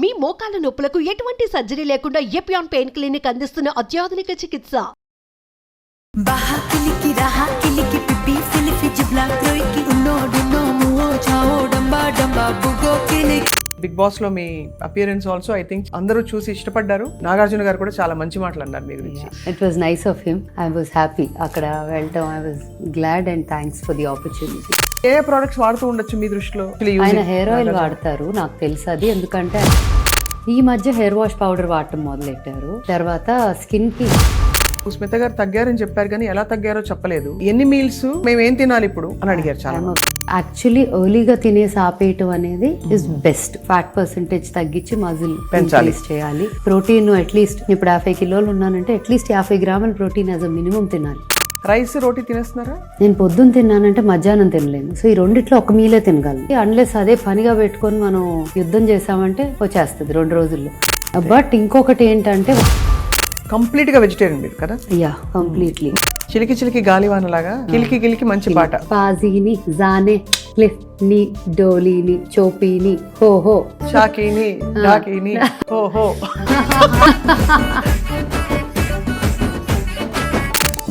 మీ మోకాల నొప్పులకు ఎటువంటి సర్జరీ లేకుండా ఎపియాన్ పెయిన్ క్లినిక్ అందిస్తున్న అత్యాధునిక చికిత్స. బిగ్ బాస్ లో మీ అపియరెన్స్ ఆల్సో ఐ థింక్ అందరూ చూసి ఇష్టపడ్డారు. నాగార్జున గారు కూడా చాలా మంచి మాటలు అన్నారు మీ గురించి. It was nice of him. I was happy అక్కడ వెళ్ళటం. I was glad and thanks for the opportunity. A products వాడుతూ ఉండొచ్చు మీ దృష్టిలో? ఆయన హెయిర్ ఆయిల్ వాడతారు, నాకు తెలుసు అది. ఎందుకంటే ఈ మధ్య హెయిర్ వాష్ పౌడర్ వాడటం మొదలెట్టారు. తర్వాత స్కిన్ కి స్మిత గారు తగ్గారని చెప్పారు కానీ ఎలా తగ్గారో చెప్పలేదు. ఎన్ని మీల్స్ మేము ఏం తినాలి ఇప్పుడు అని అడిగారు చాలా. యాక్చువల్లీ ఎర్లీగా తినేసి ఆపేయటం అనేది ఇస్ బెస్ట్. ఫ్యాట్ పర్సెంటేజ్ తగ్గించి మజిల్ పెంచాలి చేయాలి. ప్రోటీన్ అట్లీస్ట్ ఇప్పుడు 50 కిలోలు ఉన్నానంటే అట్లీస్ట్ 50 గ్రాముల ప్రోటీన్ యాజ్ అ మినిమం తినాలి. రైస్ రోటీ తినేస్తున్నారా? నేను పొద్దున్న తిన్నానంటే మధ్యాహ్నం తినలేను. సో ఈ రెండిట్లో ఒక మీలే తినగలను. అన్లెస్ అదే పనిగా పెట్టుకొని మనం యుద్ధం చేసామంటే వచ్చేస్తుంది 2 రోజుల్లో. బట్ ఇంకొకటి ఏంటంటే కంప్లీట్ గా వెజిటేరియన్ మీరు కదా? Yeah, completely. చిలికి చిలికి గాలివాన లాగా కిలికి కిలికి మంచి పాట. పాజీని జానే ని డోలీని చోపీని హో హో షాకీని డాకీని హో హో.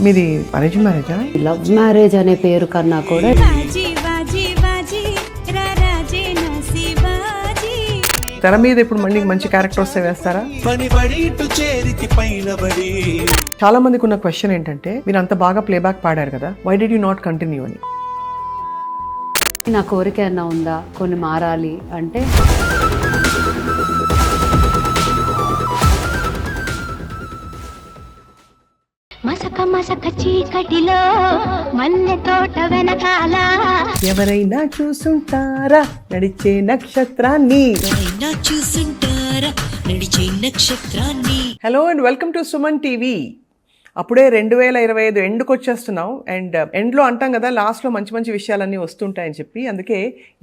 మీది అరేంజ్ మ్యారేజా? లవ్ మ్యారేజ్ అనే పేరు కన్నా కూడా తెర మీద ఇప్పుడు మళ్ళీ మంచి క్యారెక్టర్ వస్తే వేస్తారా? చాలా మందికి ఉన్న క్వశ్చన్ ఏంటంటే మీరు అంత బాగా ప్లేబ్యాక్ పాడారు కదా, why did you not continue అని. నా కోరిక ఏమన్నా ఉందా కొన్ని మారాలి అంటే? మసక మసక చీకటిలో మల్లె తోట వెనకాల ఎవరైనా చూసుంటారా నడిచే నక్షత్రాన్ని. Hello and welcome to Suman TV. అప్పుడే 2025 ఎండ్కి వచ్చేస్తున్నాం. అండ్ ఎండ్లో అంటాం కదా, లాస్ట్లో మంచి మంచి విషయాలన్నీ వస్తుంటాయని చెప్పి. అందుకే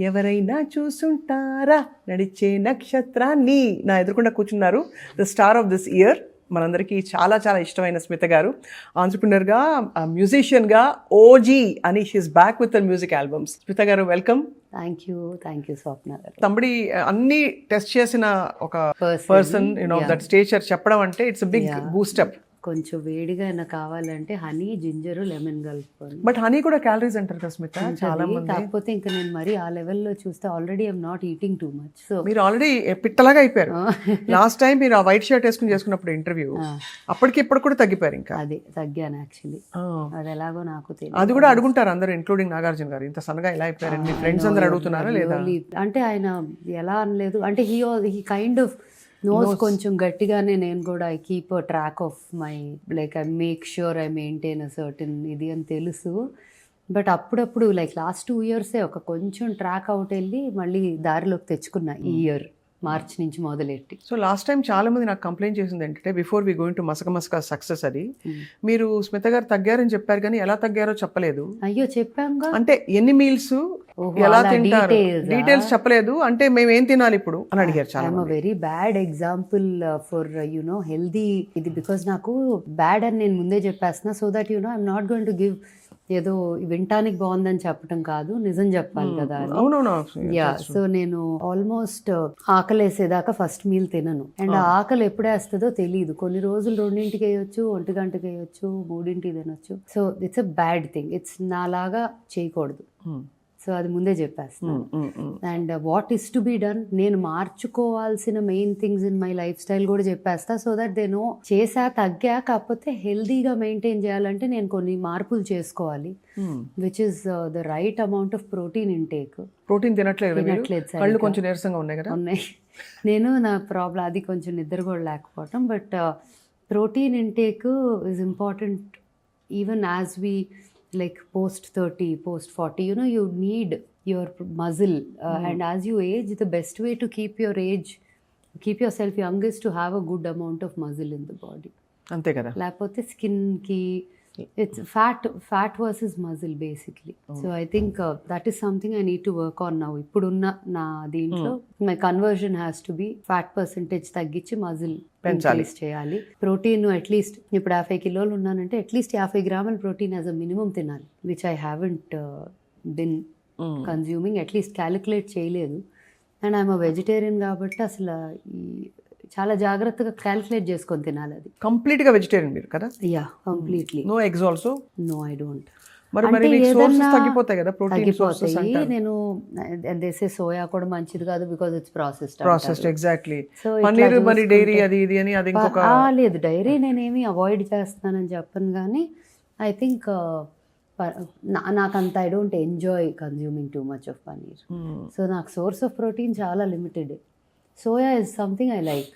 ఎవరైనా చూసుంటారా నడిచే నక్షత్రాన్ని. నా ఎదురుకుండా కూర్చున్నారు the star of this year, మనందరికీ చాలా చాలా ఇష్టమైన స్మిత గారు. ఆంట్రప్రినర్గా, మ్యూజిషియన్గా ఓజీ అని she is back with her music albums. Smita గారు వెల్కమ్. థ్యాంక్ యూ స్వప్న గారు. తమ్ముడి అన్ని టెస్ట్ చేసిన ఒక పర్సన్ దట్ స్టేచర్ చెప్పడం అంటే ఇట్స్ బిగ్ బూస్టప్. కొంచెం వేడిగా అయినా కావాలంటే హనీ, జింజర్, లెమన్ కలుపుకొని. బట్ హనీ కూడా క్యాలరీస్ అంటారు కదా స్మిత చాలా మంది. కాకపోతే ఇంకా నేను మరి ఆ లెవెల్లో చూస్తే already I'm not eating too much. So మీరు ఆల్రెడీ పిట్టలాగా అయిపోయారు. లాస్ట్ టైం మీరు ఆ వైట్ షర్ట్ వేసుకుని చేసుకున్నప్పుడు ఇంటర్వ్యూ, అప్పటికి ఇప్పుడు కూడా తగ్గిపోయారు. ఇంకా అదే తగ్గాను యాక్చువల్లీ. అది ఎలాగో నాకు తెలియదు. అది కూడా అడుగుంటారు అందరూ, ఇంక్లూడింగ్ నాగార్జున గారు, ఇంత సన్నగా ఎలా అయిపోయారు మీ ఫ్రెండ్స్ అందరూ అడుగుతున్నారా లేదా? అంటే ఆయన ఎలా అనలేదు. అంటే హీ కైండ్ ఆఫ్ నోస్ కొంచెం గట్టిగానే. నేను కూడా I keep a track of my like I make sure I maintain a certain ఇది అని తెలుసు. బట్ అప్పుడప్పుడు లైక్ లాస్ట్ 2 years ఒక కొంచెం ట్రాక్ అవుట్ వెళ్ళి మళ్ళీ దారిలోకి తెచ్చుకున్నా ఈ ఇయర్ మార్చ్ నుంచి మొదలెట్టి. సో లాస్ట్ టైం చాలా మంది నాకు కంప్లైంట్ చేసింది ఏంటంటే, బిఫోర్ వి గోయింగ్ టు మసక మసక సక్సెస్, అది మీరు స్మిత గారు తగ్గారని చెప్పారు కానీ ఎలా తగ్గారో చెప్పలేదు. అయ్యో చెప్పాంగా, అంటే ఎన్ని మీల్స్ ఎలా తింటారు డీటెయిల్స్ చెప్పలేదు. అంటే మేము ఏం తినాలి ఇప్పుడు అని అడిగారు చాలా. I'm a very bad example for you know healthy ఇది, బికాస్ నాకు బ్యాడ్ అని నేను ముందే చెప్పేస్తున్నా. So that you know I'm not going to give ఏదో వినటానికి బాగుందని చెప్పటం కాదు, నిజం చెప్పాలి కదా. యా, సో నేను ఆల్మోస్ట్ ఆకలి వేసేదాకా ఫస్ట్ మీల్ తినను. అండ్ ఆ ఆకలి ఎప్పుడు వేస్తుందో తెలియదు. కొన్ని రోజులు 2ంటికి వేయొచ్చు, 1 గంటకి వేయొచ్చు, 3ంటికి తినొచ్చు. So it's a bad thing. It's నాలాగా చేయకూడదు. సో అది ముందే చెప్పేస్తాను. And what is to be done, నేను మార్చుకోవాల్సిన main things in my lifestyle కూడా చెప్పేస్తా. సో దట్ దే నో చేసా తగ్గా, కాకపోతే హెల్దీగా మెయింటైన్ చేయాలంటే నేను కొన్ని మార్పులు చేసుకోవాలి. Which is the right amount of protein intake. Protein తినట్లేదు కళ్ళు కొంచెం నీరసంగా ఉన్నాయి కదా? ఉన్నాయి. నేను నా ప్రాబ్లం అది కొంచెం నిద్ర కూడా లేకపోవటం. But protein intake is important even as we like post 30, post 40, you know, you need your muscle and as you age, the best way to keep yourself young is to have a good amount of muscle in the body. అంతే కదా, లేకపోతే skin కి it's fat versus muscle basically. So I think that is something I need to work on now. ఇప్పుడున్న నా దీంట్లో my conversion has to be fat percentage తగ్గించి muscle పెంచాలి చేయాలి. ప్రోటీన్ అట్లీస్ట్ ఇప్పుడు 50 కిలోలు ఉన్నానంటే అట్లీస్ట్ 50 గ్రాముల ప్రోటీన్ యాజ్ అ మినిమం తినాలి, which I haven't been consuming. At least calculate చేయలేదు. అండ్ ఐఎమ్ వెజిటేరియన్ కాబట్టి అసలు ఈ చాలా జాగ్రత్తగా క్యాలిక్యులేట్ చేసుకొని తినాలి అది. కంప్లీట్గా వెజిటేరియన్ మీరు కదా? Yeah, completely. No eggs also? No, I don't. మరి మీకు సోర్సెస్ తగ్గిపోతాయి కదా, ప్రోటీన్ సోర్సెస్ అంటారు. నేను దేసే సోయా కూడా మంచిది కాదు because it's processed. Exactly. Paneer మరి డైరీ అది ఇది అని అది ఇంకొక. లేదు, డైరీ నేనేమి అవాయిడ్ చేస్తానని చెప్పను, కానీ ఐ థింక్ నాకంత I don't enjoy consuming two much of paneer. So నాకు సోర్స్ ఆఫ్ ప్రోటీన్ చాలా limited. Soya is something I like.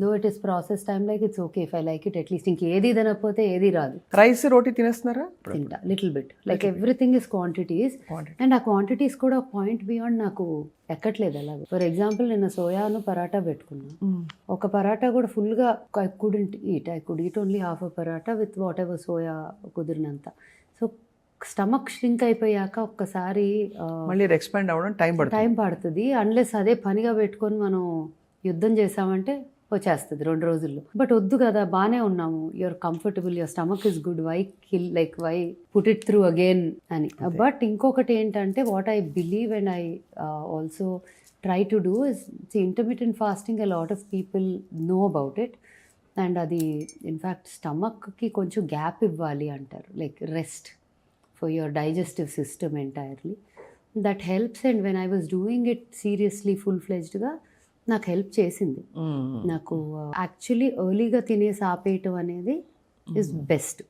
Though it is process time like it's okay if I like it. At least ఇంకేది తినకపోతే ఏది రాదు. Rice రోటీ తినేస్తున్నారా? తింటా little bit, like everything is quantities. And ఆ quantities కూడా point beyond నాకు ఎక్కట్లేదు అలాగే. ఫర్ ఎగ్జాంపుల్ నిన్న సోయాను పరాటా పెట్టుకున్నా. ఒక పరాటా కూడా ఫుల్గా I could eat only half a paratha with whatever soya కుదిరినంత. సో స్టమక్ ష్రింక్ అయిపోయాక ఒక్కసారి మళ్ళీ ఎక్స్పాండ్ అవ్వడం టైం పడుతుంది. అన్లెస్ అదే పనిగా పెట్టుకొని మనం యుద్ధం చేసామంటే వచ్చేస్తుంది 2 రోజుల్లో. బట్ వద్దు కదా, బాగానే ఉన్నాము, your comfortable, your stomach is good, why kill, like why put it through again అని. బట్ ఇంకొకటి ఏంటంటే what I believe and I also try to do is intermediate fasting. A lot of people know about it. And అది in fact స్టమక్కి కొంచెం gap ఇవ్వాలి అంటారు, like rest for your digestive system entirely. That helps. And when I was doing it seriously full-fledged గా నాకు help చేసింది. నాకు actually ఎర్లీగా తినేసి ఆపేయటం అనేది ఇస్ బెస్ట్,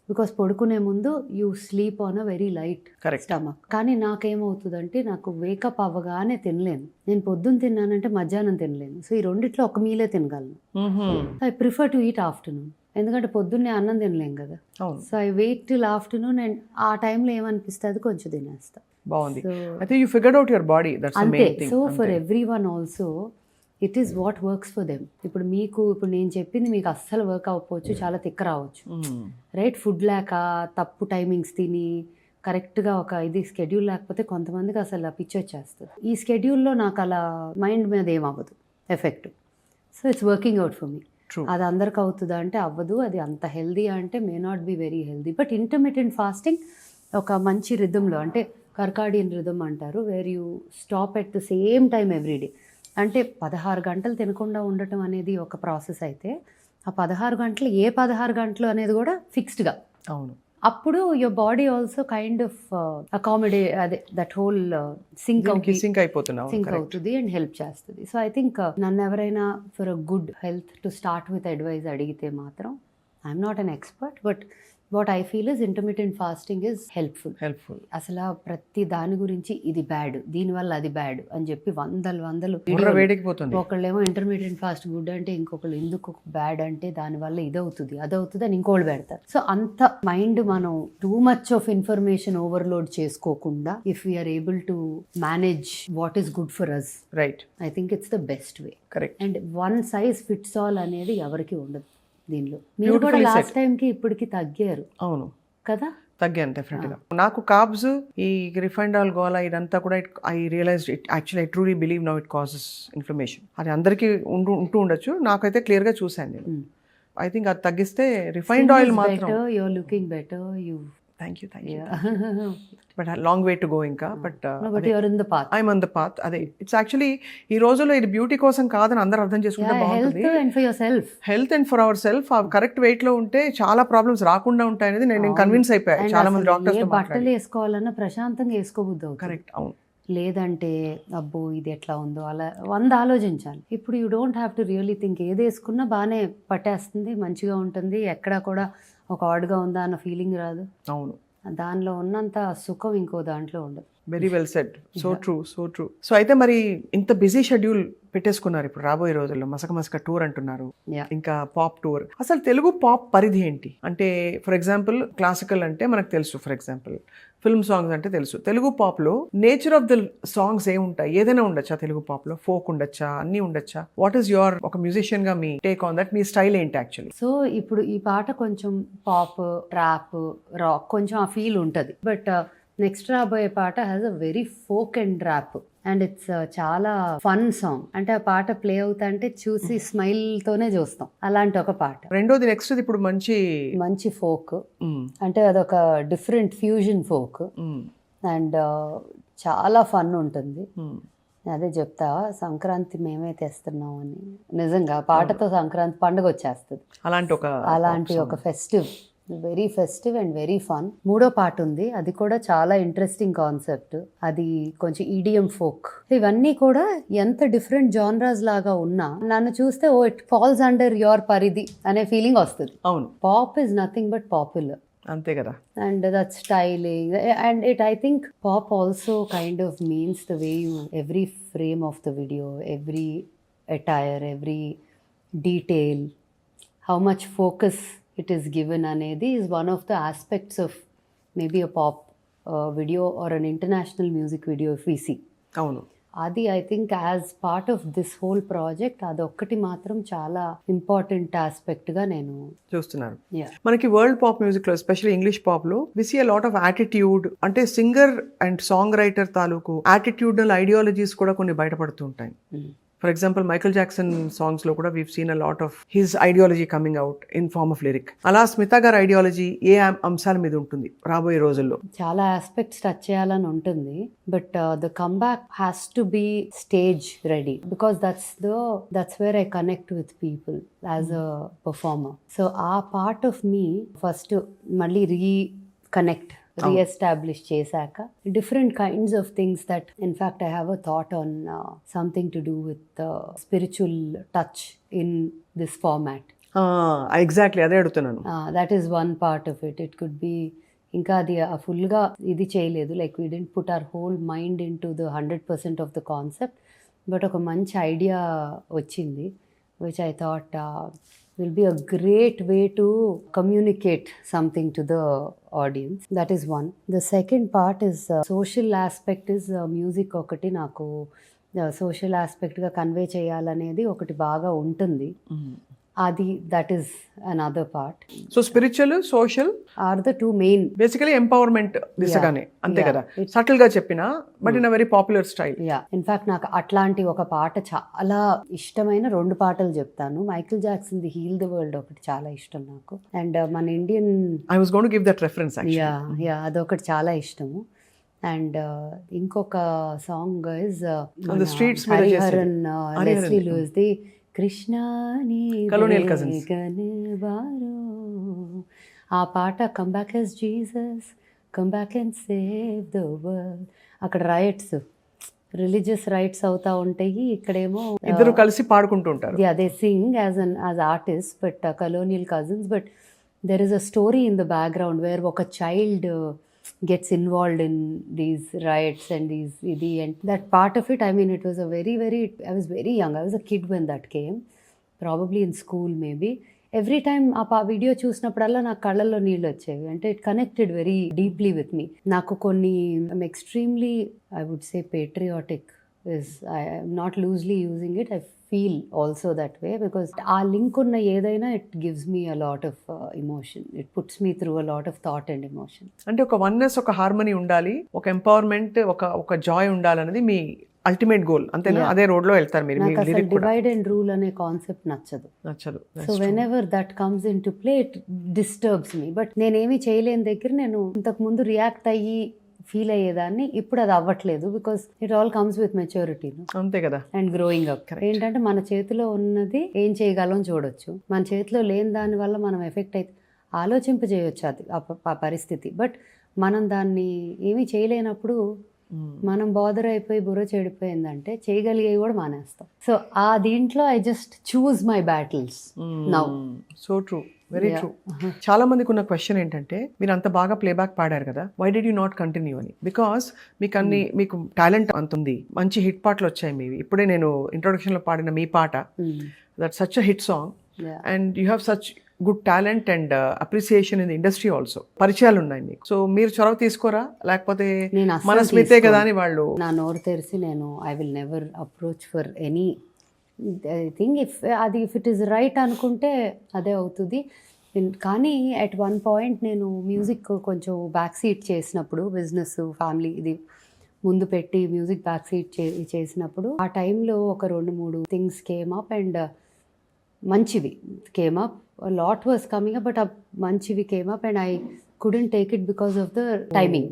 బికాస్ పడుకునే ముందు you sleep on a very light stomach. కానీ నాకేమవుతుందంటే నాకు వేకప్ అవ్వగానే తినలేను. నేను పొద్దున్న తిన్నానంటే మధ్యాహ్నం తినలేను. సో ఈ రెండిట్లో ఒక మీలే తినగలను. I prefer to eat afternoon, ఎందుకంటే పొద్దున్నే అన్నం తినలేం కదా. So I wait till afternoon and ఆ టైంలో ఏమనిపిస్తుంది కొంచెం తినేస్తా. బాగుంది. అయితే you figured out your body, that's the main thing. So for everyone also it is what works for them. ఇప్పుడు నేను చెప్పింది మీకు అస్సలు వర్క్ అవ్వకపోవచ్చు, చాలా తిక్క రావచ్చు, రైట్? ఫుడ్ లేక తప్పు టైమింగ్స్ తిని కరెక్ట్గా ఒక ఇది స్కెడ్యూల్ లేకపోతే కొంతమందికి అసలు పిచ్చి వచ్చేస్తుంది. ఈ స్కెడ్యూల్లో నాకు అలా మైండ్ మీద ఏమవ్వదు effect. So it's working out for me. అది అందరికి అవుతుందా అంటే అవ్వదు. అది అంత హెల్దీ అంటే may not be very healthy. But intermediate fasting ఒక మంచి రిథంలో, అంటే కర్కాడియన్ రిథమ్ అంటారు, where you stop at the same time everyday. అంటే 16 గంటలు తినకుండా ఉండటం అనేది ఒక ప్రాసెస్ అయితే, ఆ 16 గంటలు 16 గంటలు అనేది కూడా ఫిక్స్డ్గా. అవును. అప్పుడు your body also kind of అదే దట్ హోల్ సింక్ అవుతుంది అండ్ హెల్ప్ చేస్తుంది. సో ఐ థింక్ నన్ను ఎవరైనా for a good health to start with advice అడిగితే మాత్రం I'm not an expert, but what I feel is intermediate fasting is helpful. అసలు ప్రతి దాని గురించి ఇది బ్యాడ్, దీనివల్ల అది బ్యాడ్ అని చెప్పి వందలు ఒకళ్ళేమో ఇంటర్మీడియట్ ఫాస్ట్ గుడ్ అంటే ఇంకొకళ్ళు ఎందుకు బ్యాడ్ అంటే దానివల్ల ఇదవుతుంది అదవుతుంది అని ఇంకోళ్ళు పెడతారు. సో అంత మైండ్ మనం too much of information overload చేసుకోకుండా if we're able to manage what is good for us, right, I think it's the best way. Correct. And one size fits all అనేది ఎవరికి ఉండదు దీనిలో. మీరు కూడా లాస్ట్ టైంకి ఇప్పటికి తగ్గారు. అవును కదా, తగ్గాను డెఫినెట్గా. నాకు కార్బ్స్, ఈ రిఫైన్డ్ ఆయిల్ గోలా ఇదంతా కూడా I realised it actually I truly believe now it causes inflammation. అది అందరికీ ఉంటూ ఉండొచ్చు, నాకైతే క్లియర్గా చూశాను నేను. ఐ థింక్ అది తగ్గిస్తే రిఫైన్డ్ ఆయిల్ మాత్రం. You are looking better. Thank you. But long way to go ఇంకా. But I'm on the path. అదే ఇట్స్ యాక్చువల్లీ ఈ రోజుల్లో ఇది బ్యూటీ కోసం కాదని అందరూ అర్థం చేసుకుంటే బాగుంటుంది. Health and for our self ఆ కరెక్ట్ వెయిట్ లో ఉంటే చాలా ప్రాబ్లమ్స్ రాకుండా ఉంటాయి అనేది నేను కన్విన్స్ అయిపోయాను. చాలా మంది డాక్టర్స్ బట్టలు వేసుకోవాలన్నా ప్రశాంతంగా వేసుకోబుద్దు. కరెక్ట్, అవును. లేదంటే అబ్బో ఇది ఎట్లా ఉందో అలా 100 ఆలోచించాలి. ఇప్పుడు you don't have to really think. ఏది వేసుకున్నా బాగానే పట్టేస్తుంది, మంచిగా ఉంటుంది, ఎక్కడా కూడా ఒక ఆడ్గా ఉందా అన్న ఫీలింగ్ రాదు. అవును, దానిలో ఉన్నంత సుఖం ఇంకో దాంట్లో ఉండదు. Very well said. So true, so true. So అయితే మరి ఇంత బిజీ షెడ్యూల్ పెట్టేసుకున్నారు ఇప్పుడు రాబోయే రోజుల్లో. మసక టూర్ అంటున్నారు, ఇంకా పాప్ టూర్. అసలు తెలుగు పాప్ పరిధి ఏంటి? అంటే ఫర్ ఎగ్జాంపుల్ క్లాసికల్ అంటే మనకు తెలుసు, ఫర్ ఎగ్జాంపుల్ ఫిల్మ్ సాంగ్స్ అంటే తెలుసు. తెలుగు పాప్ లో నేచర్ ఆఫ్ ద సాంగ్స్ ఏముంటాయి? ఏదైనా ఉండొచ్చా తెలుగు పాప్ లో? ఫోక్ ఉండొచ్చా? అన్ని ఉండొచ్చా? వాట్ ఈస్ యువర్, ఒక మ్యూజిషియన్ గా me take on that? Me style ఏంటి యాక్చువల్లీ? సో ఇప్పుడు ఈ పాట కొంచెం పాప్, ట్రాప్, రాక్ కొంచెం ఆ ఫీల్ ఉంటుంది. బట్ నెక్స్ట్ రాబోయే పాట has a very folk and rap and it's చాలా ఫన్ సాంగ్. అంటే ఆ పాట ప్లే అవుతా అంటే చూసి స్మైల్ తోనే చూస్తాం, అలాంటి ఒక పాట. రెండోది నెక్స్ట్ ఇప్పుడు మంచి ఫోక్, అంటే అదొక డిఫరెంట్ ఫ్యూజన్ ఫోక్ అండ్ చాలా ఫన్ ఉంటుంది. అదే చెప్తా, సంక్రాంతి మేమే తెస్తున్నాం అని. నిజంగా పాటతో సంక్రాంతి పండుగ వచ్చేస్తుంది. అలాంటి ఒక festive, very festive and very fun. 3వ పాట ఉంది, అది కూడా చాలా ఇంట్రెస్టింగ్ కాన్సెప్ట్. అది కొంచెం ఈడియం ఫోక్. ఇవన్నీ కూడా ఎంత డిఫరెంట్ జానరాస్ లాగా ఉన్నా నన్ను చూస్తే oh it falls under your పరిధి అనే ఫీలింగ్ వస్తుంది. అవును, pop is nothing but popular. అంతే కదా. And that styling, and it, I think pop also kind of means the way you, every frame of the video, every attire, every detail, how much focus it is given anedi is one of the aspects of maybe a pop video or an international music video if we see. అవును, అది I think as part of this whole project అదొక్కటి మాత్రం చాలా important aspect గా నేను చూస్తున్నాను. Yeah. మనకి world pop music లో, ఎస్పెషల్లీ ఇంగ్లీష్ పాప్ లో, we see a lot of attitude. అంటే సింగర్ అండ్ సాంగ్ రైటర్ తాలూకు యాటిట్యూడల్ ఐడియాలజీస్ కూడా కొన్ని బయటపడుతూ ఉంటాయి. For example Michael Jackson songs లో కూడా we've seen a lot of his ideology coming out in form of lyric. అలా స్మిత గారి ఐడియాలజీ ఏ అంశాల మీద ఉంటుంది రాబోయే రోజుల్లో? చాలా ఆస్పెక్ట్స్ టచ్ చేయాలని ఉంటుంది, but the comeback has to be stage ready because that's where I connect with people as a performer. So ఆ పార్ట్ ఆఫ్ మీ ఫస్ట్ మళ్ళీ రీకనెక్ట్, రీఎస్టాబ్లిష్ చేశాక different kinds of things that in fact I have a thought on something to do with spiritual touch in this format. Exactly అదే అడుగుతున్నాను. That is one part of it. It could be ఇంకా అది ఫుల్గా ఇది చేయలేదు, like we didn't put our whole mind in to the 100% of the concept, but ఒక మంచి idea వచ్చింది which I thought will be a great way to communicate something to the audience. That is one. The second part is social aspect is music ఒకటి నాకు social ఆస్పెక్ట్గా convey చేయాలనేది ఒకటి బాగా ఉంటుంది. అది that is another part. So spiritual, social are the 2 main. Basically empowerment దిశగానే, అంతే కదా, సటిల్ గా చెప్పినా but in a very popular style. Yeah, in fact నాకు అట్లాంటి ఒక పాట చాలా ఇష్టమైన 2 పాటలు చెప్తాను. Michael Jackson the heal the world ఒకటి చాలా ఇష్టం నాకు, అండ్ మన Indian I was going to give that reference actually. Yeah అదొకటి చాలా ఇష్టము. అండ్ ఇంకొక song is Hariharan Leslie Lewis the Krishna Colonial Cousins. ఆ పాట come back as Jesus, come back and save the world. అక్కడ రైట్స్, రిలీజియస్ రైట్స్ అవుతా ఉంటాయి, ఇక్కడేమో ఇద్దరు కలిసి పాడుకుంటూ ఉంటారు. They sing as artist, but Colonial Cousins, but there is a story in the background where ఒక child gets involved in these riots and these idi, and that part of it, I mean, it was a very I was very young, I was a kid when that came, probably in school maybe. Every time ఆ video చూసినప్పుడల్లా నాకు కళ్ళల్లో నీళ్ళు వచ్చేవి. అంటే it connected very deeply with me. నాకు కొన్ని extremely I would say patriotic is, I'm not loosely using it, I feel also that way because ఆ లింక్ ఉన్న ఏదైనా it gives me a lot of emotion, it puts me through a lot of thought and emotion. అంటే ఒక oneness, ఒక harmony ఉండాలి, ఒక empowerment, ఒక Joy ఉండాలనేది మీ అల్టిమేట్ గోల్, అంతేనా? అదే రోడ్ లో వెళ్తారు మీరు. నాకు అసలు డివైడ్ అండ్ రూల్ అనే కాన్సెప్ట్ నచ్చదు. So when ever that comes in to play it disturbs me. But నేనేమి చేయలేని దగ్గర నేను ఇంతకు ముందు రియాక్ట్ అయ్యి ఫీల్ అయ్యేదాన్ని, ఇప్పుడు అది అవ్వట్లేదు because it all comes with maturity, అంతే కదా, అండ్ గ్రోయింగ్ అప్. ఏంటంటే మన చేతిలో ఉన్నది ఏం చేయగలం చూడొచ్చు, మన చేతిలో లేని దాని వల్ల మనం ఎఫెక్ట్ అయితే ఆలోచింపజేయొచ్చు అది ఆ పరిస్థితి. బట్ మనం దాన్ని ఏమీ చేయలేనప్పుడు మనం బాదర్ అయిపోయి బుర్ర చెడిపోయిందంటే చేయగలిగేవి కూడా మానేస్తాం. సో ఆ దీంట్లో I just choose my battles now. So true, very true. చాలా మందికి ఉన్న క్వశ్చన్ ఏంటంటే, మీరు అంత బాగా ప్లేబ్యాక్ పాడారు కదా, why did you not continue అని. బికాస్ మీకు టాలెంట్ అంత ఉంది, మంచి హిట్ పాటలు వచ్చాయి మీవి. ఇప్పుడే నేను ఇంట్రొడక్షన్ లో పాడిన మీ పాట, that such a hit song, and you have such good talent and appreciation in the industry also. పరిచయాలు ఉన్నాయి మీకు, సో మీరు చొరవ తీసుకోరా? లేకపోతే మన స్మితే కదా అని వాళ్ళు నా నోరు తెరిచి నేను I will never approach for any thing. If it is right అనుకుంటే అదే అవుతుంది. కానీ అట్ వన్ పాయింట్ నేను మ్యూజిక్ కొంచెం బ్యాక్ సీట్ చేసినప్పుడు, బిజినెస్ ఫ్యామిలీ ఇది ముందు పెట్టి మ్యూజిక్ బ్యాక్ సీట్ చేసినప్పుడు ఆ టైంలో ఒక 2-3 థింగ్స్ కేమ్ అప్ అండ్ మంచివి came up. A lot was coming up, but మంచివి came up and I couldn't take it because of the timing.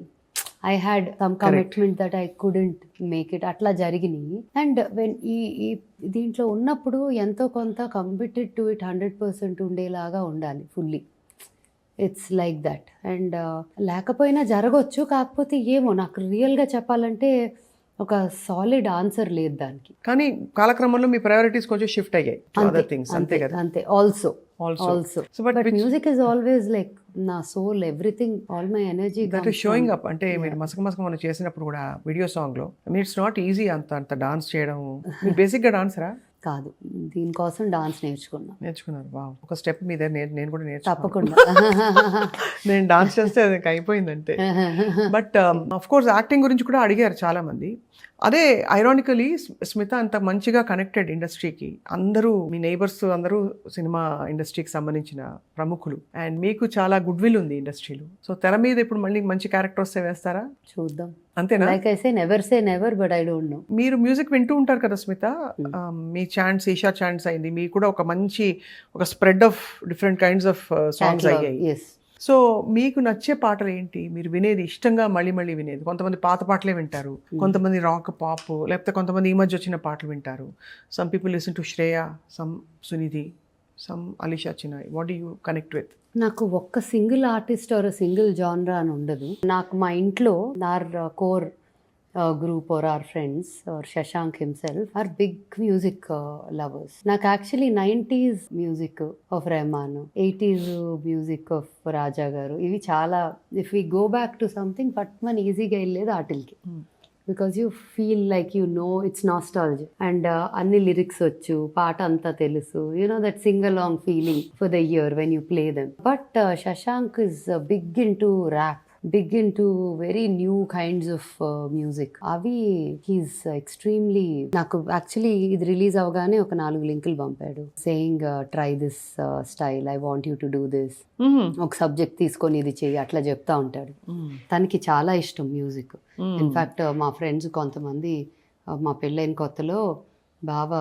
I had some commitment that I couldn't make it, అట్లా జరిగినాయి. And when ఈ దీంట్లో ఉన్నప్పుడు ఎంతో కొంత committed to it 100% ఉండేలాగా ఉండాలి fully. It's like that. And లేకపోయినా జరగవచ్చు, కాకపోతే ఏమో నాకు రియల్గా చెప్పాలంటే ఒక సాలిడ్ ఆన్సర్ లేదు దానికి. కానీ కాలక్రమంలో మీ ప్రయారిటీస్ కొంచెం షిఫ్ట్ అయ్యాయి అదర్ థింగ్స్, అంతే కదా? అంతే. Also Also. So, but but which- music is always like నా soul, everything, all my energy that is showing up. అంటే మీరు మసక మనం చేసినప్పుడు కూడా వీడియో సాంగ్ లో ఇట్స్ నాట్ ఈజీ అంత డాన్స్ చేయడం. మీరు బేసిక్ గా డాన్సరా? కాదు, దీనికోసం డాన్స్ నేర్చుకున్నారు. వావ్, ఒక స్టెప్ మీద నేను కూడా నేర్చుకున్నాను. తప్పకుండా. నేను డాన్స్ చేస్తే అది అయిపోయిందంటే. బట్ ఆఫ్ కోర్స్ యాక్టింగ్ గురించి కూడా అడిగారు చాలా మంది. అదే ఐరానికలీ స్మిత అంత మంచిగా కనెక్టెడ్ ఇండస్ట్రీకి, అందరూ మీ నైబర్స్ అందరూ సినిమా ఇండస్ట్రీకి సంబంధించిన ప్రముఖులు, అండ్ మీకు చాలా గుడ్ విల్ ఉంది ఇండస్ట్రీలో. సో తెర మీద ఇప్పుడు మళ్ళీ మంచి క్యారెక్టర్ వస్తే వేస్తారా? చూద్దాం. అంతేనా? Like I say never but I don't know. మీరు మ్యూజిక్ వింటూ ఉంటారు కదా స్మిత, మీ ఛాన్స్ ఈషా ఛాన్స్ అయింది, మీకు కూడా ఒక మంచి ఒక spread of different kinds of songs అయ్యాయి. ఎస్. సో మీకు నచ్చే పాటలు ఏంటి, మీరు వినేది ఇష్టంగా మళ్ళీ వినేది? కొంతమంది పాత పాటలే వింటారు, కొంతమంది రాక్ పాప్, లేకపోతే కొంతమంది ఈ మధ్య వచ్చిన పాటలు వింటారు. Some people listen to Shreya, some Sunidhi, some Alisha Chinai. What do you connect with? నాకు ఒక్క సింగిల్ ఆర్టిస్ట్ ఆర్ సింగిల్ జానరా అని ఉండదు. నాకు మా ఇంట్లో our core group or our friends or Shashank himself are big music lovers. నాకు actually 90s music of Rahman, 80s music of Raja garu, ఇవి చాలా, if we go back to something but మన ఈజీగా వెళ్ళేది వాటికి. Because you feel like you know it's nostalgia and అన్ని lyrics వచ్చు, పాట అంతా తెలుసు, you know that sing along feeling for the year when you play them. But Shashank is big into rap, big into very new kinds of music. అవి he's extremely, నాకు actually ఇది release అవగానే ఒక 4 లింకులు పంపాడు saying try this style, I want you to do this, ఒక subject తీసుకొని ఇది చెయ్యి, అట్లా చెప్తా ఉంటాడు. తనకి చాలా ఇష్టం మ్యూజిక్. ఇన్ఫ్యాక్ట్ మా ఫ్రెండ్స్ కొంతమంది మా పెళ్ళైన కొత్తలో బాబా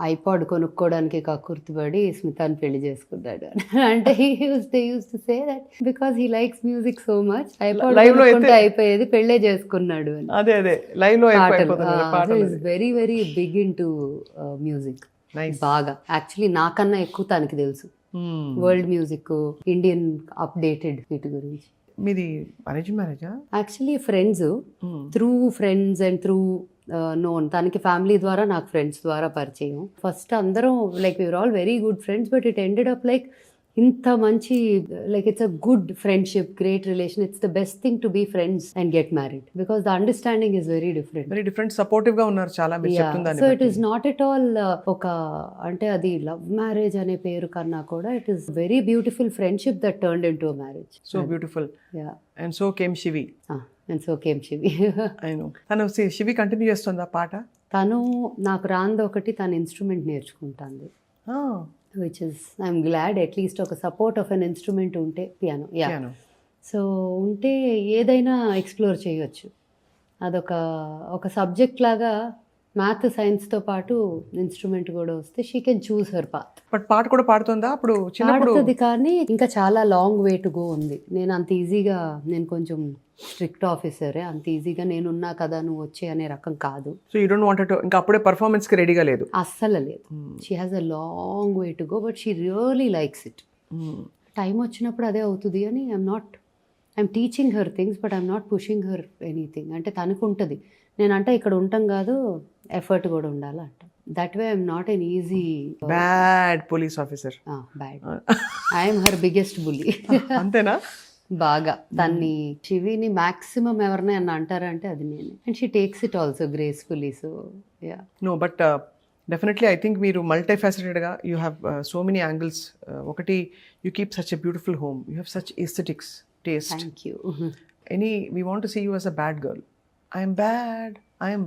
ఐపాడ్ కొనుక్కోవడానికి కక్కుర్తిపడి స్మితాని పెళ్లి చేసుకున్నాడు అంటే they use to say that because he likes music so much, iPod కొనుక్కుంటే అయిపోయేది, పెళ్ళే చేసుకున్నాడు అని. అదే లైవ్ లో very very big into music. బాగా యాక్చువల్లీ నాకన్నా ఎక్కువ తనకి తెలుసు వరల్డ్ మ్యూజిక్, ఇండియన్ అప్డేటెడ్ వీటి గురించి. మీది అరేంజ్ మ్యారేజా? Actually friends, through friends and through known. తనకి ఫ్యామిలీ ద్వారా, నాకు ఫ్రెండ్స్ ద్వారా పరిచయం. ఫస్ట్ అందరం like we are all very good friends, but it ended up like ఇంత మంచి, like it's a good friendship, great relation. It's the best thing to be friends and get married because the understanding is very different. Supportive గా ఉన్నారు చాలా. So it is not at all ఒక, అంటే అది love marriage అనే పేరు కన్నా కూడా it is very beautiful friendship that turned into a marriage. So beautiful. And so came Shivi. And so came Shivi. తను శివి కంటిన్యూ చేస్తుందా పాట? తను నాకు రాంది ఒకటి, తన ఇన్స్ట్రుమెంట్ నేర్చుకుంటుంది, which is I'm glad. At least ఒక సపోర్ట్ ఆఫ్ అన్ ఇన్స్ట్రుమెంట్ ఉంటే, పియానో. సో ఉంటే ఏదైనా ఎక్స్ప్లోర్ చేయొచ్చు. అదొక సబ్జెక్ట్ లాగా, మ్యాథ్ సైన్స్తో పాటు ఇన్స్ట్రుమెంట్ కూడా వస్తే she can choose her path. But పాట కూడా పాడుతుందా? అప్పుడు పాడుతుంది, కానీ ఇంకా చాలా లాంగ్ వే టు గో ఉంది. నేను అంత ఈజీగా, నేను కొంచెం స్ట్రిక్ట్ ఆఫీసరే, అంత ఈజీగా నేనున్నా కదా నువ్వు వచ్చే అనే రకం కాదు. So you don't want to, ఇంకా అప్పుడే పర్ఫార్మెన్స్ కి రెడీగా లేదు? అస్సలు లేదు. She has a long way to go, but she really likes it. Time వచ్చినప్పుడు అదే అవుతుంది అని I'm teaching her things, but I'm not pushing her anything. అంటే తనకు ఉంటుంది, నేనంటే ఇక్కడ ఉంటాం కాదు, ఎఫర్ట్ కూడా ఉండాలి అంట. That way I'm not an easy bad police officer. Bad. I'm her biggest bully. అంతేనా? బాగా తన్ని, శివిని మ్యాక్సిమం ఎవరిని అన్న అంటారంటే అది నేను. And she takes it also gracefully. So yeah. No but definitely I think మీరు మల్టీ ఫ్యాసెటెడ్గా, you have so many angles. ఒకటి, you keep such a beautiful home, you have such aesthetics taste. Thank you. We want to see you as a bad girl, I'm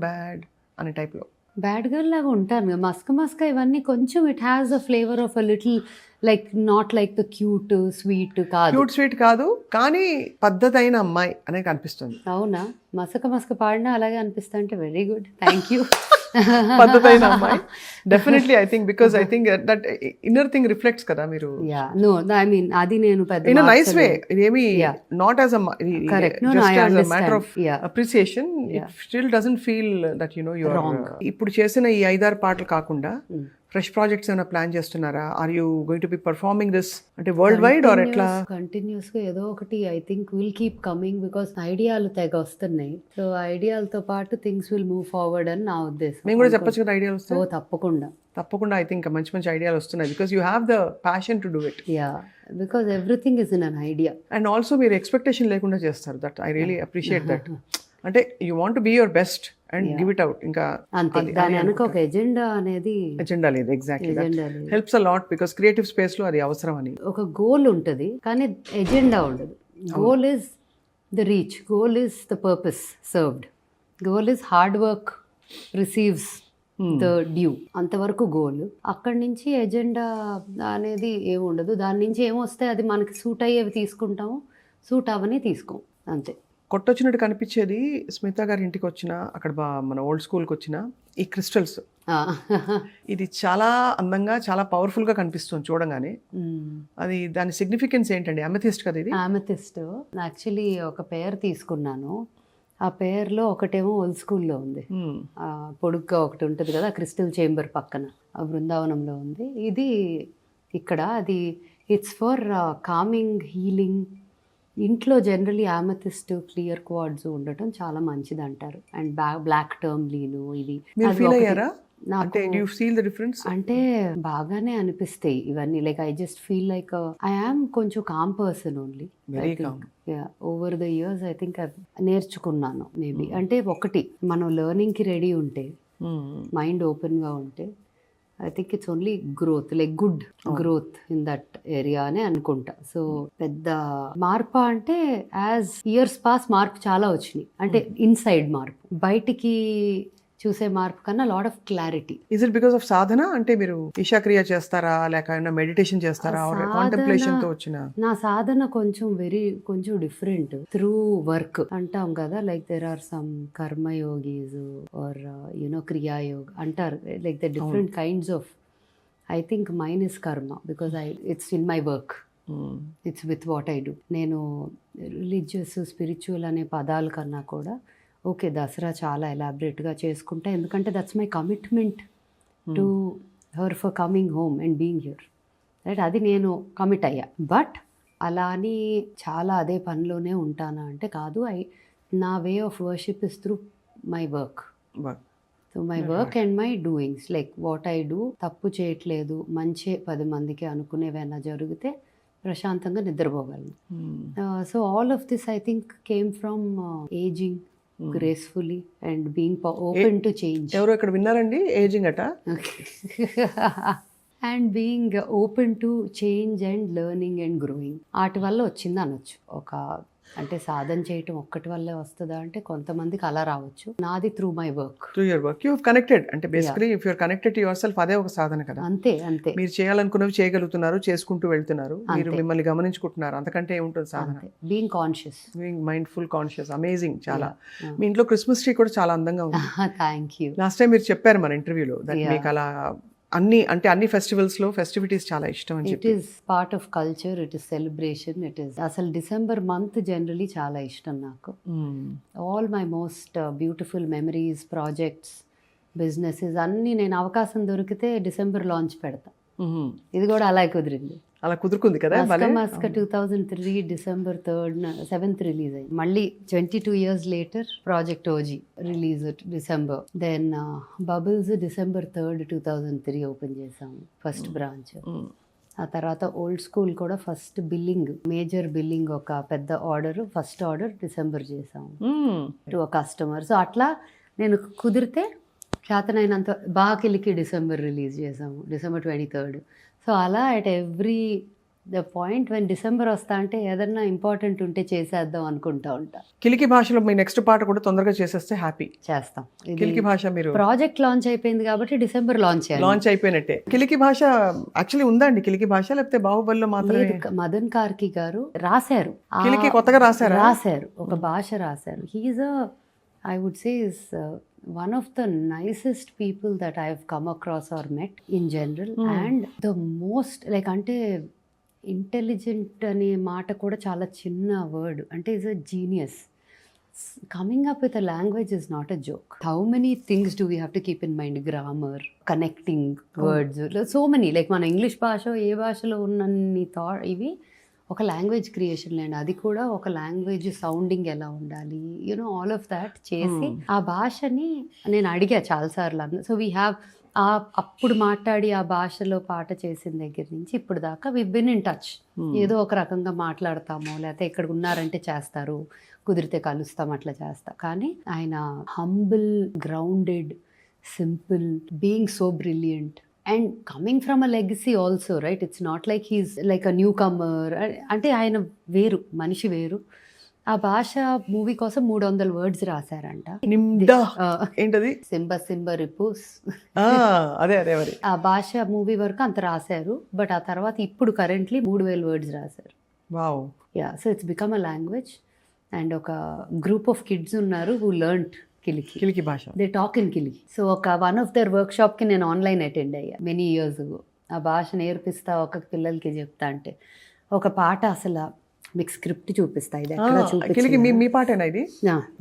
bad అనే టైప్లో. Bad girl లాగా ఉంటాను, మస్క ఇవన్నీ కొంచెం it has a flavour of a little like not like the cute sweet కాదు. Cute sweet కాదు, కానీ పద్ధతైన అమ్మాయి అనే కనిపిస్తుంది. అవునా, మసక మసక పాడినా అలాగే అనిపిస్తా అంటే వెరీ గుడ్, థ్యాంక్ యూ. పద్ధతైన అమ్మాయి definitely. I think because I think that inner thing reflects కదా మీరు. యా నో ఐ మీన్ అది నేను పెద్ద ఇన్ నైస్ వే. ఇదేమి Yeah. Not as Correct. No, I just as a understand. Matter of Yeah. Appreciation. It still doesn't feel that you know you Wrong. ఇప్పుడు చేసిన ఈ 5-6 పాటలు కాకుండా ఫ్రెష్ ప్రాజెక్ట్స్ ఏమైనా ప్లాన్ చేస్తున్నారా? Are you going to be performing this అంటే worldwide or ఎట్లా? Continuous గా ఏదో ఒకటి I think will keep coming because ఐడియాలు తెగ వస్తున్నాయి. సో ఐడియాలతో పాటు థింగ్స్ విల్ మూవ్ ఫార్వర్డ్ అని నా ఉద్దేశం. మేము కూడా చెప్పొచ్చు కదా ఐడియాలు వస్తాయి. ఓ తప్పకుండా తప్పకుండా. ఐ థింక్ మంచి మంచి ఐడియాలు వస్తున్నాయి because you have the passion to do it. Yeah because everything is in an idea. And also మీరు ఎక్స్పెక్టేషన్ లేకుండా చేస్తారు. That I really appreciate that. అంటే you want be your best and give it out. ఇంకా అంతే, దాని వెనక ఒక agenda అనేది ఎజెండా లేదు. ఎగ్జాక్ట్లీ ఎజెండా లేదు. Helps a lot because creative space లో అది అవసరం అని. ఒక గోల్ ఉంటుంది కానీ ఎజెండా ఉండదు. Goal is the reach, goal is the purpose served, goal is hard work receives the due, అంతవరకు గోల్. అక్కడి నుంచి ఎజెండా అనేది ఏమి ఉండదు. దాని నుంచి ఏమొస్తే అది మనకి సూట్ అయ్యేవి తీసుకుంటాము, సూట్ అవని తీసుకోం, అంతే. కొట్టొచ్చినట్టు కనిపించేది స్మిత గారి ఇంటికి వచ్చిన అక్కడ మన ఓల్డ్ స్కూల్కి వచ్చిన ఈ క్రిస్టల్స్. ఇది చాలా అందంగా చాలా పవర్ఫుల్ గా కనిపిస్తుంది చూడంగానే. అది దాని సిగ్నిఫికెన్స్ ఏంటండి? అమెథిస్ట్ కదా ఇది? అమెథిస్ట్. యాక్చువల్లీ ఒక పేరు తీసుకున్నాను. ఆ పేరులో ఒకటేమో ఓల్డ్ స్కూల్లో ఉంది, పొడుగ్గా ఒకటి ఉంటుంది కదా క్రిస్టల్ చేంబర్ పక్కన, ఆ బృందావనంలో ఉంది. ఇది ఇక్కడ అది ఇట్స్ ఫర్ కామింగ్, హీలింగ్. ఇంట్లో జనరలీ అమెథిస్ట్ క్లియర్ క్వార్డ్స్ ఉండటం చాలా మంచిది అంటారు. అండ్ బ్లాక్ టర్మ్లీను ఇది మీరు ఫీల్ అయ్యారా? నాకు అంటే యు ఫీల్ ద డిఫరెన్స్? అంటే బాగానే అనిపిస్తాయి ఇవన్నీ. Like I just feel like I am కొంచెం calm person only. Very calm. Over the years I think నేర్చుకున్నాను మేబీ. అంటే ఒకటి మనం లెర్నింగ్కి రెడీ ఉంటే, మైండ్ ఓపెన్గా ఉంటే, I think it's only growth, like good growth in that area అని అనుకుంటా. సో పెద్ద మార్పు అంటే యాజ్ ఇయర్స్ పాస్ మార్పు చాలా వచ్చినాయి. అంటే ఇన్సైడ్ మార్పు, బయటికి చూసే మార్పు కన్నా lot of clarity. Is it because of sadhana? అంటే మీరు ఈశాక్రియ చేస్తారా, లేక మెడిటేషన్ చేస్తారా, కాంటెంప్లేషన్ తో వచ్చిన? నా సాధన కొంచెం డిఫరెంట్. త్రూ వర్క్ అంటాం కదా, like there are some karmayogis or Kriya Yog అంటారు. Like the different kinds of, I think mine is karma because it's in my work, it's with what I do. నేను రిలీజియస్ స్పిరిచువల్ అనే పదాల కన్నా కూడా ఓకే దసరా చాలా ఎలాబరేట్గా చేసుకుంటా, ఎందుకంటే that's my commitment to her for coming home and being here, right? అది నేను కమిట్ అయ్యా. బట్ అలా అని చాలా అదే పనిలోనే ఉంటానా అంటే కాదు. నా way of worship is through my work. So my work and my doings, like what I do. తప్పు చేయట్లేదు, మంచి 10 మందికి అనుకునేవైనా జరిగితే ప్రశాంతంగా నిద్రపోగలను. So all of this I think came from ageing gracefully and being open to change. ఎవరో ఇక్కడ విన్నారండి ఏజింగ్ అట. And being open to change and learning and growing. వాటి వల్ల వచ్చింది అనొచ్చు. అంటే సాధన చేయటం ఒక్కటి వల్లే వస్తుందా అంటే కొంతమందికి అలా రావచ్చు. నాది through my work. Through your work you have connected. అంటే basically if you're connected to yourself, అదే ఒక సాధన కదా. అంతే అంతే. మీరు చేయాలనుకున్నవి చేయగలుగుతున్నారు, చేసుకుంటూ వెళ్తున్నారు, మీరు మిమ్మల్ని గమనించుకుంటున్నారు, అంతకంటే ఏముంటుంది సాధన? Being conscious, being mindful conscious. Amazing. చాలా. మీ ఇంట్లో క్రిస్మస్ ట్రీ కూడా చాలా అందంగా ఉంది. Thank you. లాస్ట్ టైం మీరు చెప్పారు మన ఇంటర్వ్యూలో దట్ మీకు అలా అన్ని ఫెస్టివల్స్ లో ఫెస్టివిటీస్ చాలా ఇష్టం అని చెప్పి. It is part of culture, it is celebration, it is అసలు డిసెంబర్ మంత్ జనరలీ చాలా ఇష్టం నాకు. All my most beautiful memories, projects, businesses అన్నీ నేను అవకాశం దొరికితే డిసెంబర్ లాంచ్ పెడతా. ఇది కూడా అలా కుదిరింది. అలా కుదురుకుంది కదా. మస్క 2003 December 3rd 7th రిలీజ్ అయింది. మళ్ళీ 22 years later project OG release December. Then Bubbles December 3rd 2003 open చేసాము ఫస్ట్ బ్రాంచ్. ఆ తర్వాత ఓల్డ్ స్కూల్ కూడా ఫస్ట్ బిల్లింగ్, మేజర్ బిల్లింగ్, ఒక పెద్ద ఆర్డర్, ఫస్ట్ ఆర్డర్ డిసెంబర్ చేసాము టు అ కస్టమర్. సో అట్లా నేను కుదిరితే చేతనైనంత బాకిలికి డిసెంబర్ రిలీజ్ చేసాము, December 23rd. సో అలా at every the point when December వస్తా అంటే ఏదన్నా ఇంపార్టెంట్ ఉంటే చేసేద్దాం అనుకుంటా ఉంటా. కిలికి భాషలో మీ నెక్స్ట్ పాట కూడా తొందరగా చేసేస్తే హ్యాపీ. చేస్తాం. కిలికి భాష మీరు ప్రాజెక్ట్ లాంచ్ అయిపోయింది కాబట్టి డిసెంబర్ లాంచ్ చేయాలి. లాంచ్ అయిపోయినట్టే. కిలికి భాష యాక్చువల్లీ ఉందా అండి కిలికి భాష, లేకపోతే బాహుబలిలో మాత్రమే? లేదు, మదన్ కార్కి గారు రాశారు. కిలికి కొత్తగా రాశారా? రాశారు, ఒక భాష రాశారు. He is I would say is one of the nicest people that I have come across or met in general. And the most like అంటే ఇంటెలిజెంట్ అనే మాట కూడా చాలా చిన్న వర్డ్. అంటే is a genius. Coming up with a language is not a joke. How many things do we have to keep in mind? Grammar, connecting words, so many. Like మన English భాష ఏ భాషలో ఉన్నన్ని ఇవి ఒక లాంగ్వేజ్ క్రియేషన్ లేండి. అది కూడా ఒక లాంగ్వేజ్ సౌండింగ్ ఎలా ఉండాలి, యూనో ఆల్ ఆఫ్ దాట్ చేసి ఆ భాషని నేను అడిగా చాలాసార్లు. సో వీ హ్యావ్ అప్పుడు మాట్లాడి ఆ భాషలో పాట చేసిన దగ్గర నుంచి ఇప్పుడు దాకా వి బిన్ ఇన్ టచ్. ఏదో ఒక రకంగా మాట్లాడతాము, లేకపోతే ఇక్కడ ఉన్నారంటే చేస్తారు, కుదిరితే కలుస్తాం, అట్లా చేస్తా. కానీ ఆయన humble, grounded, simple, being so brilliant and coming from a legacy also, right? It's not like he's like a newcomer. అంటే ఆయన వేరు, మనిషి వేరు. ఆ భాష మూవీ కోసం 300 వర్డ్స్ రాశారంట. ఏంటది? సింబ రిపూస్. అదే అదే మరి ఆ భాష మూవీ వరకు అంత రాశారు. బట్ ఆ తర్వాత ఇప్పుడు కరెంట్లీ 3000 వర్డ్స్ రాశారు. Wow. Yeah, so it's become a language. And ఒక గ్రూప్ ఆఫ్ కిడ్స్ ఉన్నారు హూ లెర్న్డ్ కిలికి భాష. They talk in Kiliki. So ఒక వన్ ఆఫ్ దర్ వర్క్ షాప్కి నేను ఆన్లైన్ అటెండ్ అయ్యా మెనీ ఇయర్స్ అగో. ఆ భాష నేర్పిస్తా ఒక పిల్లలకి చెప్తా. అంటే ఒక పాట అసలు మీకు స్క్రిప్ట్ చూపిస్తా. ఇది ఎక్కడ చూపించి మీ పాటేనా ఇది?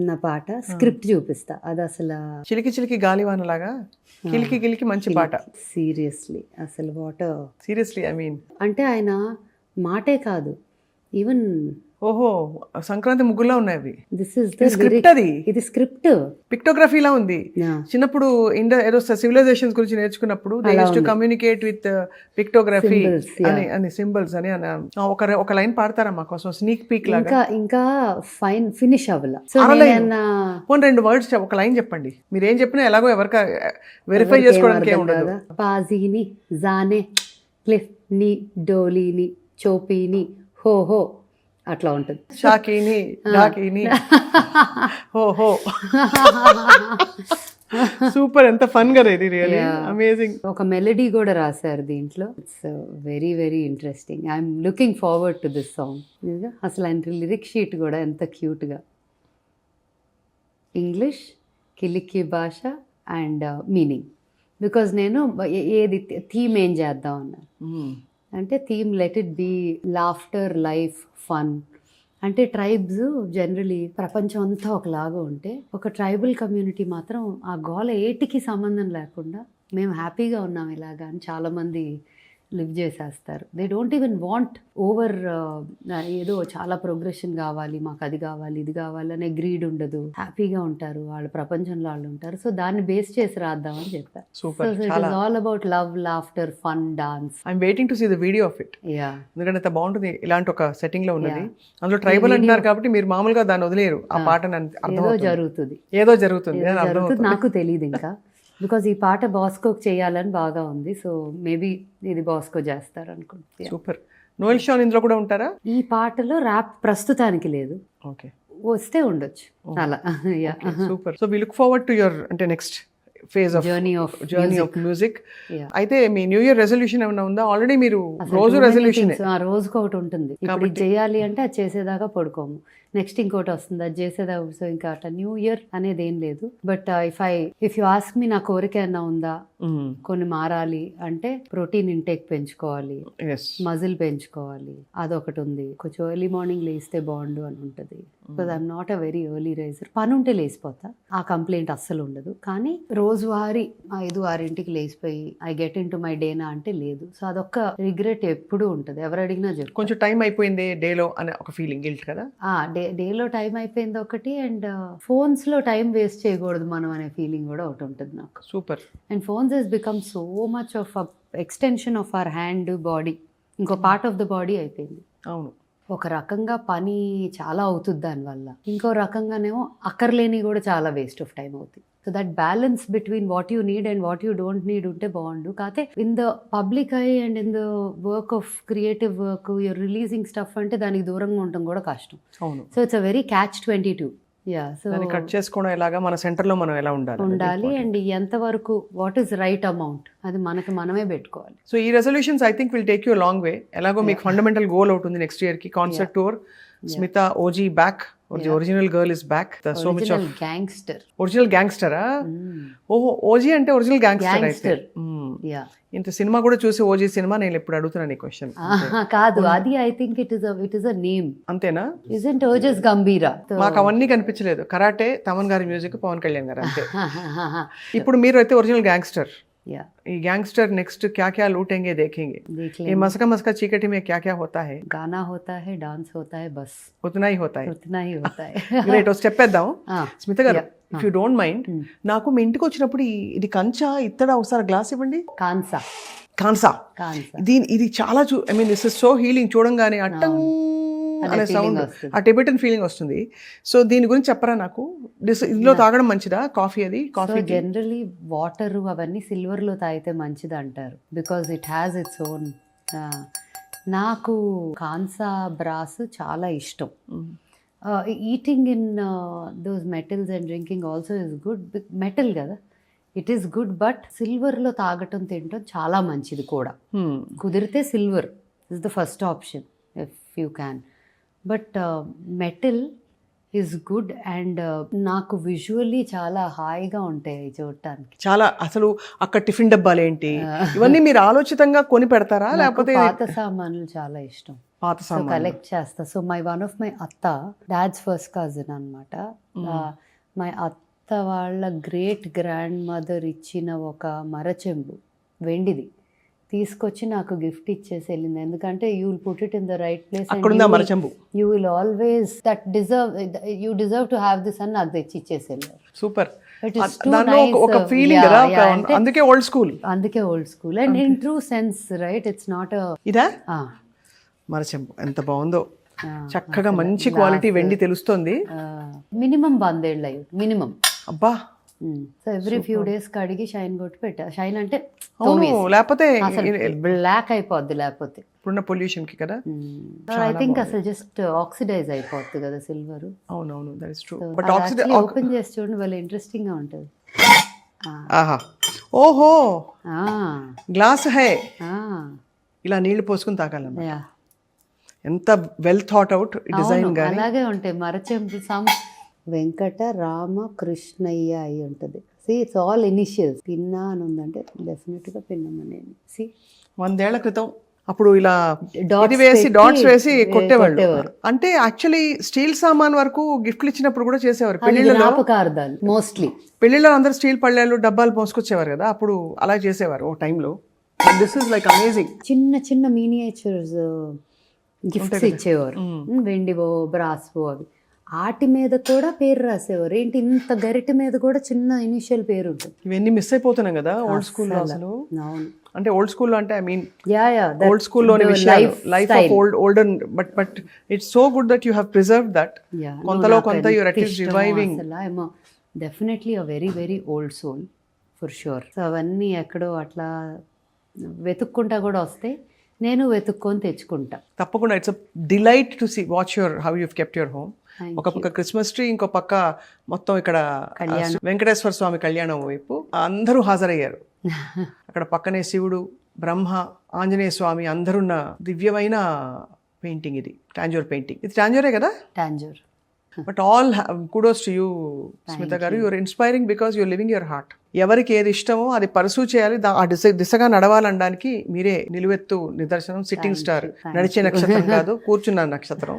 నా పాట స్క్రిప్ట్ చూపిస్తా. అది అసలు చిలికి గాలివాన లాగా కిలికి మంచి పాట. సీరియస్లీ అసలు వాటర్ సీరియస్లీ ఐ మీన్ అంటే ఆయన మాటే కాదు, ఈవెన్ ఓహో సంక్రాంతి ముగ్గులా ఉన్నాయి అవి. This is script. అది ఇది స్క్రిప్ట్, పిక్టోగ్రఫీలా ఉంది. చిన్నప్పుడు ఏదో సివిలైజేషన్స్ గురించి నేర్చుకున్నప్పుడు they used to communicate with pictography అని సింబల్స్ అని. ఒక లైన్ పాడతారా మా కోసం స్నీక్ పీక్ లాగా? ఇంకా ఫినిష్ అవ్వాల. పోనీ 2 వర్డ్స్ ఒక లైన్ చెప్పండి. మీరు ఏం చెప్పినా ఎలాగో ఎవరికి వెరిఫై చేసుకోవడానికి ఉండదు. పాజీని, జానే, క్లిఫ్ ని, డోలీని, చోపీని, హో హో అట్లా ఉంటుంది. షాకీని, డాకీని, హో హో. సూపర్. ఎంత ఫన్ గా ఇది, రియల్లీ అమేజింగ్. ఒక మెలడీ కూడా రాశారు దీంట్లో. It's very very interesting. I'm looking forward to this song. అసలు ఆయన లిరిక్ షీట్ కూడా ఎంత క్యూట్ గా. ఇంగ్లీష్, కిలికి భాష అండ్ మీనింగ్. బికాజ్ నేను ఏది థీమ్ ఏం చేద్దాం అన్నా అంటే theme let it be laughter, life, fun. అంటే ట్రైబ్స్ జనరలీ ప్రపంచం అంతా ఒకలాగా ఉంటే ఒక ట్రైబల్ కమ్యూనిటీ మాత్రం ఆ గోల ఏటికి సంబంధం లేకుండా మేము హ్యాపీగా ఉన్నాం ఇలాగా అని చాలామంది లివ్ చేసేస్తారు. They don't even want over ఏదో చాలా ప్రోగ్రెషన్ కావాలి, మాకు అది కావాలి, ఇది కావాలి అనే గ్రీడ్ ఉండదు. హ్యాపీగా ఉంటారు, వాళ్ళ ప్రపంచంలో వాళ్ళు ఉంటారు. సో దాన్ని బేస్ చేసి రాద్దామని చెప్పారు. All about love, laughter, fun, dance. I'm waiting to see the video of it. Yeah, ఎందుకంటే అంత బాగుంటుంది. ఇలాంటి ఒక సెట్టింగ్ లో ఉన్నది. అందులో ట్రైబల్ అంటున్నారు కాబట్టి మీరు మామూలుగా దాన్ని వదిలేరు. ఆ పాటను ఏదో జరుగుతుంది నాకు తెలియదు ఇంకా. బికాజ్ ఈ పాట బాస్కోకి చేయాలని బాగా ఉంది. సో మేబీ ఇది బాస్కో చేస్తారు అనుకుంటా. సూపర్. నోయల్ షాన్ ఇందులో కూడా ఉంటారా? ఈ పాటలో ర్యాప్ ప్రస్తుతానికి లేదు, ఓకే, వస్తే ఉండొచ్చు అలా. Super. So we look forward to your అంటే next phase of journey of music. అయితే మీ న్యూ ఇయర్ రెజల్యూషన్ ఏమైనా ఉందా? ఆల్రెడీ మీరు రోజు రెజల్యూషన్ రోజుకి ఒకటి ఉంటుంది. ఇప్పుడు చేయాలి అంటే అది చేసేదాకా పడుకోము, నెక్స్ట్ ఇంకోటి వస్తుంది అది చేసేదాకా. సో ఇంకా అట్లా న్యూ ఇయర్ అనేది ఏం లేదు. But if you ask me నా కోరిక ఏమన్నా ఉందా, కొన్ని మారాలి అంటే ప్రోటీన్ ఇంటేక్ పెంచుకోవాలి, మజిల్ పెంచుకోవాలి, అదొకటి ఉంది. కొంచెం ఎర్లీ మార్నింగ్ లేస్తే బాగుండు అని ఉంటుంది. Because I'm not a very early raiser. పని ఉంటే లేసిపోతా, ఆ కంప్లైంట్ అస్సలు ఉండదు. కానీ రోజువారీ 5-6 లేసిపోయి I get into my డేనా అంటే లేదు. సో అదొక రిగ్రెట్ ఎప్పుడూ ఉంటుంది. ఎవరు అడిగినా చెప్పు, కొంచెం టైం అయిపోయింది డేలో అనే ఒక ఫీలింగ్, గిల్ట్ కదా. డేలో టైం అయిపోయింది ఒకటి, అండ్ ఫోన్స్ లో టైం వేస్ట్ చేయకూడదు మనం అనే ఫీలింగ్ కూడా ఒకటి ఉంటుంది నాకు. Super. And phones has become so much of extension of our hand, body, ఇంకో పార్ట్ ఆఫ్ ద బాడీ అయిపోయింది. అవును. ఒక రకంగా పని చాలా అవుతుంది దానివల్ల, ఇంకో రకంగానేమో అక్కర్లేని కూడా చాలా వేస్ట్ ఆఫ్ టైం అవుతుంది. So that balance between what you need and what you don't need ఉంటే బాగుండు. కాకపోతే in the public I and in the work of creative work your releasing stuff అంటే దానికి దూరంగా ఉండటం కూడా కష్టం. అవును, so it's a very catch-22. Yeah, so దాన్ని కట్ చేసుకోవడం ఎలాగా, మన సెంటర్లో మనం ఎలా ఉండాలి. అండ్ ఎంతవరకు వాట్ ఈస్ రైట్ అమౌంట్ అది మనమే పెట్టుకోవాలి. సో ఈ resolutions I think will take you long way. ఎలాగో మీకు ఫండమెంటల్ గోల్ అవుతుంది నెక్స్ట్ ఇయర్ కి, concert tour, Smitha OG back, the original girl is back, so much of gangster. Original గ్యాంగ్స్టరా? ఓహో, ఓజీ అంటే ఒరిజినల్ గ్యాంగ్స్టర్ అయితే. యా, ఇంత సినిమా కూడా చూసి ఓజీ సినిమా నేను ఎప్పుడు అడుగుతున్నాను ఈ క్వశ్చన్. కాదు, అది I think it is a name. అంతేనా? ఇజంట్ ఓజస్ గంభీరా? మాకు అవన్నీ కనిపించలేదు. కరాటే, తమన్ గారి మ్యూజిక్, పవన్ కళ్యాణ్ గారు, అంతే. ఇప్పుడు మీరు అయితే ఒరిజినల్ గ్యాంగ్స్టర్. యా, ఈ గ్యాంగ్స్టర్ నెక్స్ట్ క్యా క్యా లూటెంగే దేखेंगे. ये मस्का मस्का चीकटी में क्या क्या होता है? गाना होता है, डांस होता है, बस उतना ही होता है. उतना ही होता है. గ్రేట్. ఓ స్టెప్ వేద్దాం. స్మిత గారు, Yeah. If you don't mind, నాకు మీ ఇంటికి వచ్చినప్పుడు ఇది కంచా ఇత్తడ ఒకసారి గ్లాస్ ఇవ్వండి. కాన్సా. ఇది చాలా I mean this is so healing. చూడంగానే అట్టం అనే సౌండ్, ఆ టిబెటన్ ఫీలింగ్ వస్తుంది. సో దీని గురించి చెప్పరా నాకు? ఇందులో తాగడం మంచిదా కాఫీ? అది కాఫీ జనరలీ వాటర్ అవన్నీ సిల్వర్ లో తాగితే మంచిది అంటారు, because it has its own. నాకు కాన్సా బ్రాస్ చాలా ఇష్టం. Eating in those metals and drinking also is good. Metal కదా, ఇట్ ఈస్ గుడ్, బట్ సిల్వర్లో తాగటం తినటం చాలా మంచిది కూడా. కుదిరితే silver is the first option if you can, but metal is good. And నాకు విజువల్లీ చాలా హాయిగా ఉంటాయి చూడటానికి. చాలా. అసలు అక్కడ టిఫిన్ డబ్బాలు ఏంటి ఇవన్నీ మీరు ఆలోచితంగా కొని పెడతారా, లేకపోతే? పాత సామాన్లు చాలా ఇష్టం, పాత సామాన్లు కలెక్ట్ చేస్తా. సో వన్ ఆఫ్ మై అత్త, డాడ్స్ ఫస్ట్ కజిన్ అనమాట, మై అత్త వాళ్ళ గ్రేట్ గ్రాండ్ మదర్ ఇచ్చిన ఒక మరచెంబు వెండిది తీసుకొచ్చి నాకు గిఫ్ట్ ఇచ్చేసి వెళ్ళింది. ఎందుకంటే you will put it in the right place, you will always that you deserve to have this అని నాకు తెచ్చి ఇచ్చేసి వెళ్ళారు. సూపర్. ఒక ఫీలింగ్ కదా, అందుకే old school. And in true sense, right? It's not ఇదా మరచెంబు. ఎంత బాగుందో, చక్కగా మంచి క్వాలిటీ వెండి తెలుస్తుంది. మినిమం 100 ఏళ్ళు అయ్యి, మినిమం. అబ్బా. సో ఎవ్రీ ఫ్యూ డేస్ కడిగి షైన్ కొట్టి పెట్టా. షైన్ అంటే లేకపోతే బ్లాక్ అయిపోద్ది, లేకపోతే ఇప్పుడున్న పొల్యూషన్ కి కదా. ఐ థింక్ అసలు జస్ట్ ఆక్సిడైజ్ అయిపోద్ది కదా సిల్వర్. అవునవును, that is true. But open చేసి చూడండి, వాళ్ళు ఇంట్రెస్టింగ్ గా ఉంటది. ఆహా, ఓహో, గ్లాస్ హై. ఇలా నీళ్లు పోసుకుని తాగాలన్నమాట. ఎంత వెల్ థాట్ అవుట్ డిజైన్ గాని. అలాగే ఉంటాయి మరచెంపు. వెంకట రామ కృష్ణయ్య అయి ఉంటుంది. See it's all initials. పిన్నా అని ఉందంటే డెఫినెట్ గా పిన్నమని. సి 100 ఏళ్ల క్రితం అప్పుడు ఇలా డాట్స్ వేసి కొట్టేవాళ్ళు. అంటే యాక్చువల్లీ స్టీల్ సామాన్ వరకు గిఫ్ట్లు ఇచ్చినప్పుడు కూడా చేసేవారు. పెళ్లిళ్ళలో మోస్ట్లీ పెళ్లిళ్ళలో అందరూ స్టీల్ పళ్ళాలు డబ్బాలు పోసుకొచ్చేవారు కదా, అప్పుడు అలా చేసేవారు ఓ టైంలో. This is like amazing. చిన్న చిన్న మినియేచర్స్ గిఫ్ట్స్ ఇచ్చేవారు, వెండివో బ్రాస్వో అవి. ఆటి మీద కూడా పేరు రాసేవారు. ఏంటి, ఇంత గరిటె మీద కూడా చిన్న ఇనిషియల్ పేరు ఉంటుంది. ఇవన్నీ మిస్ అయిపోతున్నాం కదా ఓల్డ్ స్కూల్లో. అసలు అంటే ఓల్డ్ స్కూల్లో అంటే ఐ మీన్ ఓల్డ్ స్కూల్లోని విషయాలు, life of olden, but it's so good that you have preserved that. కొంతలో కొంత you are at least reviving. Definitely a very very old soul for sure. So అవన్నీ ఎక్కడో అట్లా వెతుక్కుంటా కూడా వస్తాయి, నేను వెతుక్కొని తెచ్చుకుంటా తప్పకుండా. It's a delight to see watch your how you kept your home. ఒక పక్క క్రిస్మస్ ట్రీ, ఇంకో పక్క మొత్తం ఇక్కడ వెంకటేశ్వర స్వామి కళ్యాణం వైపు అందరూ హాజరయ్యారు. అక్కడ పక్కనే శివుడు, బ్రహ్మ, ఆంజనేయ స్వామి అందరున్న దివ్యమైన పెయింటింగ్. ఇది టాంజూర్ పెయింటింగ్. ఇది టాంజూరే కదా? Tanjore. But all kudos to you Smitha garu. You're inspiring because you're living your heart. ఎవరికి ఏది ఇష్టమో అది పర్సూ చేయాలి, ఆ దిశగా నడవాలనడానికి మీరే నిలువెత్తు నిదర్శనం. సిట్టింగ్ స్టార్, నడిచే నక్షత్రం కాదు, కూర్చున్న నక్షత్రం.